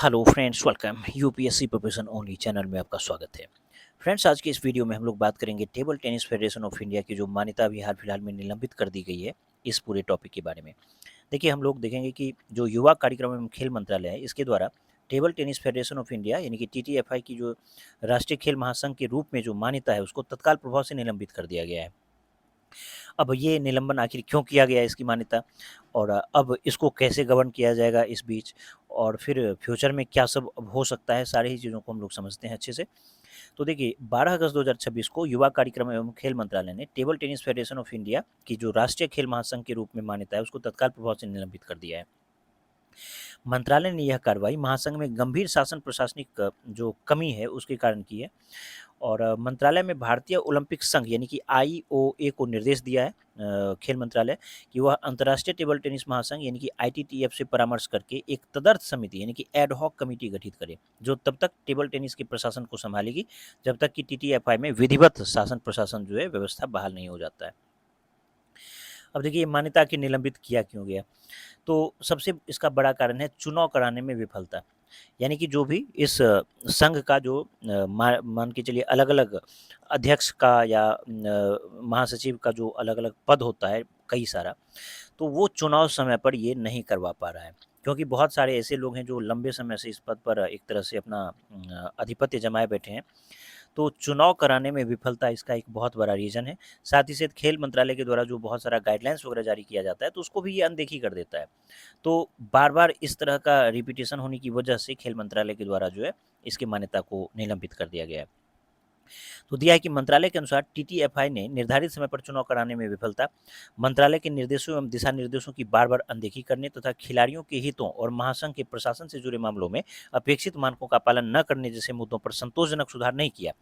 Hello friends, welcome UPSC preparation only channel में आपका स्वागत है। फ्रेंड्स, आज की इस वीडियो में हम लोग बात करेंगे table tennis federation of India की जो मान्यता अभी हाल फिलहाल में निलंबित कर दी गई है, इस पूरे टॉपिक के बारे में। देखिए, हम लोग देखेंगे कि जो युवा कार्यक्रम एवं खेल मंत्रालय है, इसके द्वारा table tennis federation of India यानी कि टीटीएफआई की जो राष्ट्रीय खेल महासंघ के रूप में जो मान्यता है, उसको तत्काल प्रभाव से निलंबित कर दिया गया है। अब ये निलंबन आखिर क्यों किया गया है इसकी मान्यता, और अब इसको कैसे गवर्न किया जाएगा इस बीच, और फिर फ्यूचर में क्या सब अब हो सकता है, सारी ही चीज़ों को हम लोग समझते हैं अच्छे से। तो देखिए, 12 अगस्त 2026 को युवा कार्यक्रम एवं खेल मंत्रालय ने table tennis federation of India की जो राष्ट्रीय खेल महासंघ के रूप में मान्यता है, उसको तत्काल प्रभाव से निलंबित कर दिया है। मंत्रालय ने यह कार्रवाई महासंघ में गंभीर शासन प्रशासनिक जो कमी है उसके कारण की है, और मंत्रालय में भारतीय ओलंपिक संघ यानी कि आईओए को निर्देश दिया है खेल मंत्रालय कि वह अंतर्राष्ट्रीय टेबल टेनिस महासंघ यानी कि आईटीटीएफ से परामर्श करके एक तदर्थ समिति यानी कि एड हॉक कमेटी गठित करे, जो तब तक टेबल टेनिस के प्रशासन को संभालेगी जब तक कि टीटीएफआई में विधिवत शासन प्रशासन जो है व्यवस्था बहाल नहीं हो जाता है। अब देखिए, मान्यता की निलंबित किया क्यों गया, तो सबसे इसका बड़ा कारण है चुनाव कराने में विफलता। यानी कि जो भी इस संघ का जो मान के चलिए अलग-अलग अध्यक्ष का या महासचिव का जो अलग-अलग पद होता है कई सारा, तो वो चुनाव समय पर ये नहीं करवा पा रहा है। क्योंकि बहुत सारे ऐसे लोग हैं जो लंबे समय से इस पद पर एक तरह से अपना आधिपत्य जमाए बैठे हैं। तो चुनाव कराने में विफलता इसका एक बहुत बड़ा रीज़न है। साथ ही साथ खेल मंत्रालय के द्वारा जो बहुत सारा गाइडलाइंस वगैरह जारी किया जाता है, तो उसको भी ये अनदेखी कर देता है। तो बार-बार इस तरह का रिपीटिशन होने की वजह से खेल मंत्रालय के द्वारा जो है, इसकी मान्यता को निलंबित कर दिया गया है। तो दिया है कि मंत्रालय के अनुसार टीटीएफआई ने निर्धारित समय पर चुनाव कराने में विफलता, मंत्रालय के निर्देशों एवं दिशा निर्देशों की बार-बार अनदेखी करने तथा खिलाड़ियों के हितों और महासंघ के प्रशासन से जुड़े मामलों में अपेक्षित मानकों का पालन न करने जैसे मुद्दों पर संतोषजनक सुधार नहीं किया।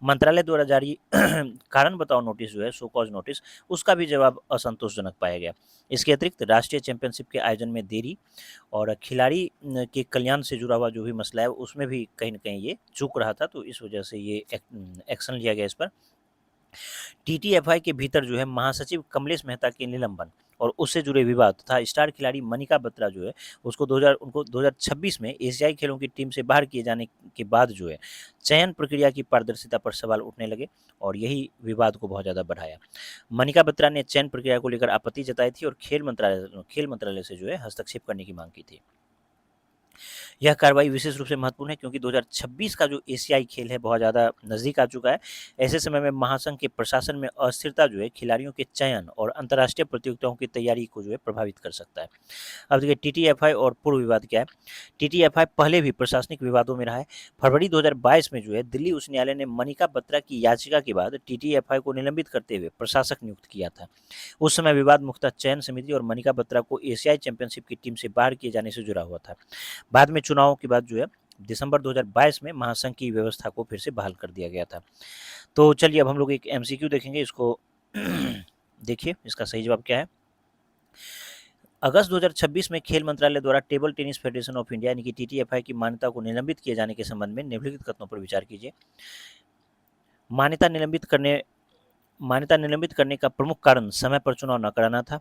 मंत्रालय द्वारा जारी कारण बताओ नोटिस जो है, सो कॉज नोटिस, उसका भी जवाब असंतोषजनक पाया गया। इसके अतिरिक्त राष्ट्रीय चैंपियनशिप के आयोजन में देरी और खिलाड़ी के कल्याण से जुड़ा हुआ जो भी मसला है, उसमें भी कहीं न कहीं ये चूक रहा था, तो इस वजह से ये एक्शन लिया गया इस पर। टीटीएफआई के भीतर जो है महासचिव कमलेश मेहता के निलंबन और उससे जुड़े विवाद तथा स्टार खिलाड़ी मनिका बत्रा जो है, उनको 2026 में एशियाई खेलों की टीम से बाहर किए जाने के बाद जो है, चयन प्रक्रिया की पारदर्शिता पर सवाल उठने लगे, और यही विवाद को बहुत ज़्यादा बढ़ाया। मनिका बत्रा ने चयन प्रक्रिया को लेकर आपत्ति जताई थी और खेल मंत्रालय से जो है हस्तक्षेप करने की मांग की थी। यह कार्रवाई विशेष रूप से महत्वपूर्ण है क्योंकि 2026 का जो एशियाई खेल है बहुत ज़्यादा नज़दीक आ चुका है। ऐसे समय में महासंघ के प्रशासन में अस्थिरता जो है खिलाड़ियों के चयन और अंतर्राष्ट्रीय प्रतियोगिताओं की तैयारी को जो है प्रभावित कर सकता है। अब देखिए, टीटीएफआई और पूर्व विवाद क्या है। टीटीएफआई पहले भी प्रशासनिक विवादों में रहा है। फरवरी 2022 में जो है दिल्ली उच्च न्यायालय ने मनिका बत्रा की याचिका के बाद टीटीएफआई को निलंबित करते हुए प्रशासक नियुक्त किया था। उस समय विवाद मुख्यतः चयन समिति और मनिका बत्रा को एशियाई चैंपियनशिप की टीम से बाहर किए जाने से जुड़ा हुआ था। बाद में चुनावों के बाद जो है दिसंबर 2022 में महासंघ की व्यवस्था को फिर से बहाल कर दिया गया था। तो चलिए, अब हम लोग एक एमसीक्यू देखेंगे, इसको देखिए इसका सही जवाब क्या है। अगस्त 2026 में खेल मंत्रालय द्वारा table tennis federation of India यानी कि टीटीएफआई की मान्यता को निलंबित किए जाने के संबंध में निम्नलिखित कथनों पर विचार कीजिए। मान्यता निलंबित करने का प्रमुख कारण समय पर चुनाव न कराना था।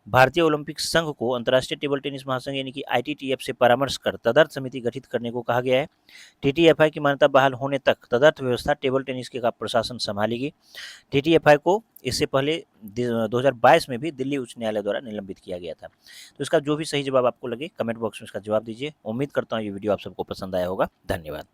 भारतीय ओलंपिक संघ को अंतर्राष्ट्रीय टेबल टेनिस महासंघ यानी कि आईटीटीएफ से परामर्श कर तदर्थ समिति गठित करने को कहा गया है। टीटीएफआई की मान्यता बहाल होने तक तदर्थ व्यवस्था टेबल टेनिस के का प्रशासन संभालेगी। टीटीएफआई को इससे पहले 2022 में भी दिल्ली उच्च न्यायालय द्वारा निलंबित किया गया था। तो इसका जो भी सही जवाब आपको लगे कमेंट बॉक्स में इसका जवाब दीजिए। उम्मीद करता हूँ ये वीडियो आप सबको पसंद आया होगा। धन्यवाद।